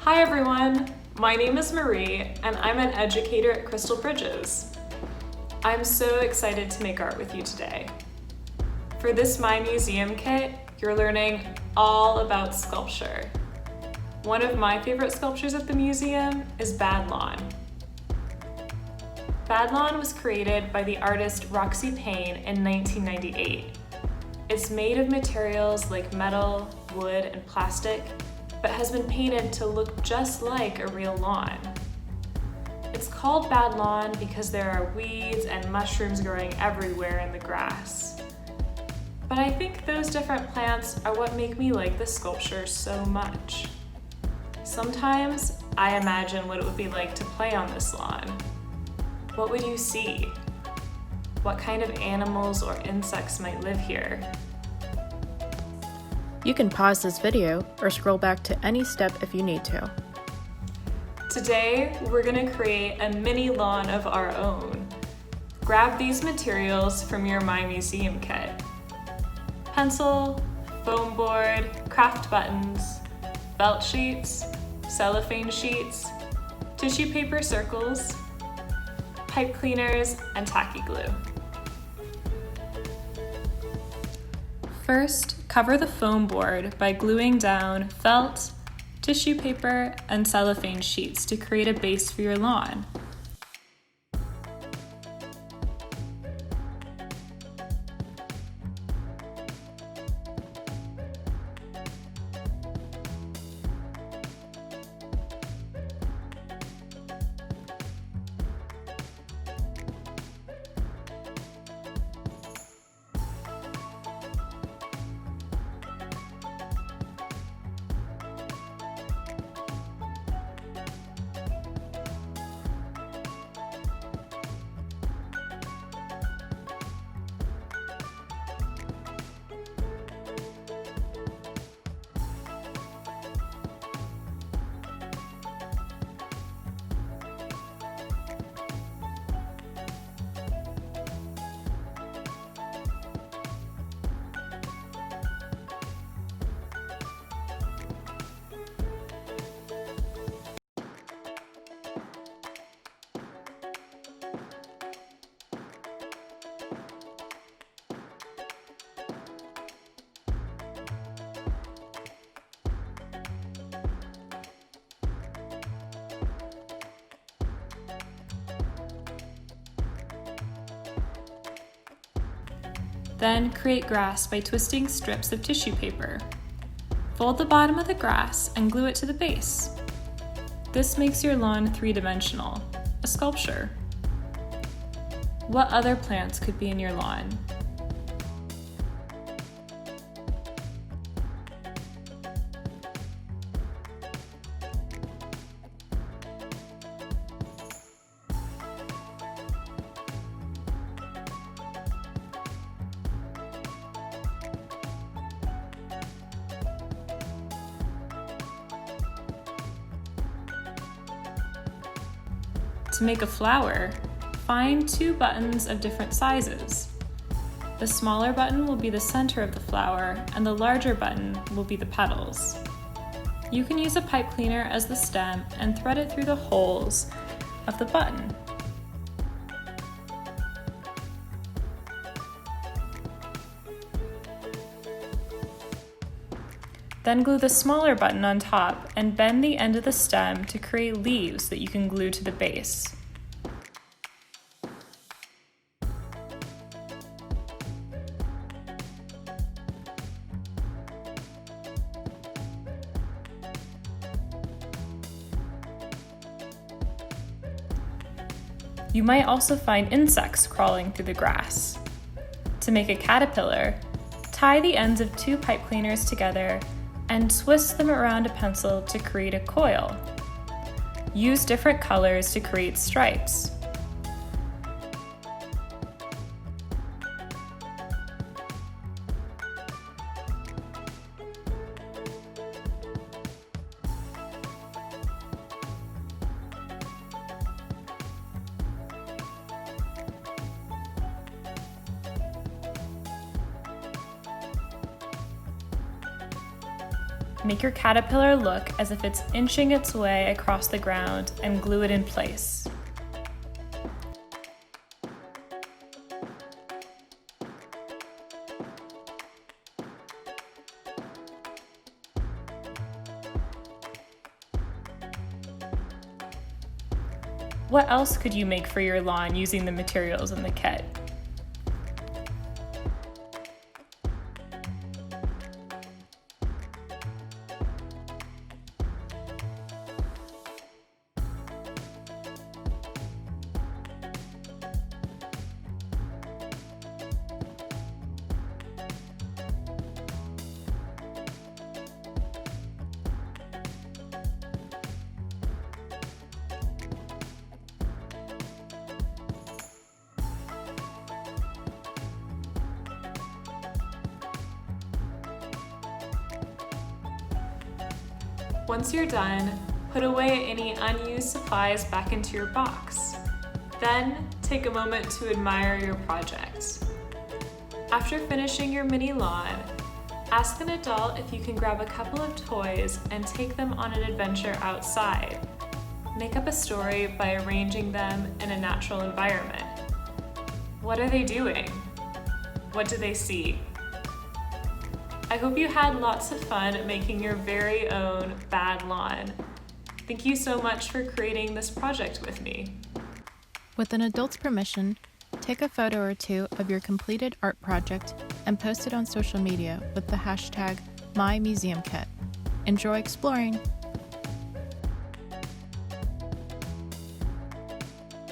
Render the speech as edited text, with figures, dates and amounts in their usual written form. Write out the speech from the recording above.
Hi everyone, my name is Marie and I'm an educator at Crystal Bridges. I'm so excited to make art with you today. For this My Museum kit, you're learning all about sculpture. One of my favorite sculptures at the museum is Bad Lawn. Bad Lawn was created by the artist Roxy Payne in 1998. It's made of materials like metal, wood, and plastic, but has been painted to look just like a real lawn. It's called Bad Lawn because there are weeds and mushrooms growing everywhere in the grass. But I think those different plants are what make me like this sculpture so much. Sometimes I imagine what it would be like to play on this lawn. What would you see? What kind of animals or insects might live here? You can pause this video or scroll back to any step if you need to. Today, we're going to create a mini lawn of our own. Grab these materials from your My Museum kit. Pencil, foam board, craft buttons, felt sheets, cellophane sheets, tissue paper circles, pipe cleaners, and tacky glue. First, cover the foam board by gluing down felt, tissue paper, and cellophane sheets to create a base for your lawn. Then create grass by twisting strips of tissue paper. Fold the bottom of the grass and glue it to the base. This makes your lawn three-dimensional, a sculpture. What other plants could be in your lawn? To make a flower, find 2 buttons of different sizes. The smaller button will be the center of the flower, and the larger button will be the petals. You can use a pipe cleaner as the stem and thread it through the holes of the button. Then glue the smaller button on top and bend the end of the stem to create leaves that you can glue to the base. You might also find insects crawling through the grass. To make a caterpillar, tie the ends of 2 pipe cleaners together and twist them around a pencil to create a coil. Use different colors to create stripes. Make your caterpillar look as if it's inching its way across the ground and glue it in place. What else could you make for your lawn using the materials in the kit? Once you're done, put away any unused supplies back into your box. Then, take a moment to admire your project. After finishing your mini lawn, ask an adult if you can grab a couple of toys and take them on an adventure outside. Make up a story by arranging them in a natural environment. What are they doing? What do they see? I hope you had lots of fun making your very own bad lawn. Thank you so much for creating this project with me. With an adult's permission, take a photo or two of your completed art project and post it on social media with the hashtag #MyMuseumKit. Enjoy exploring!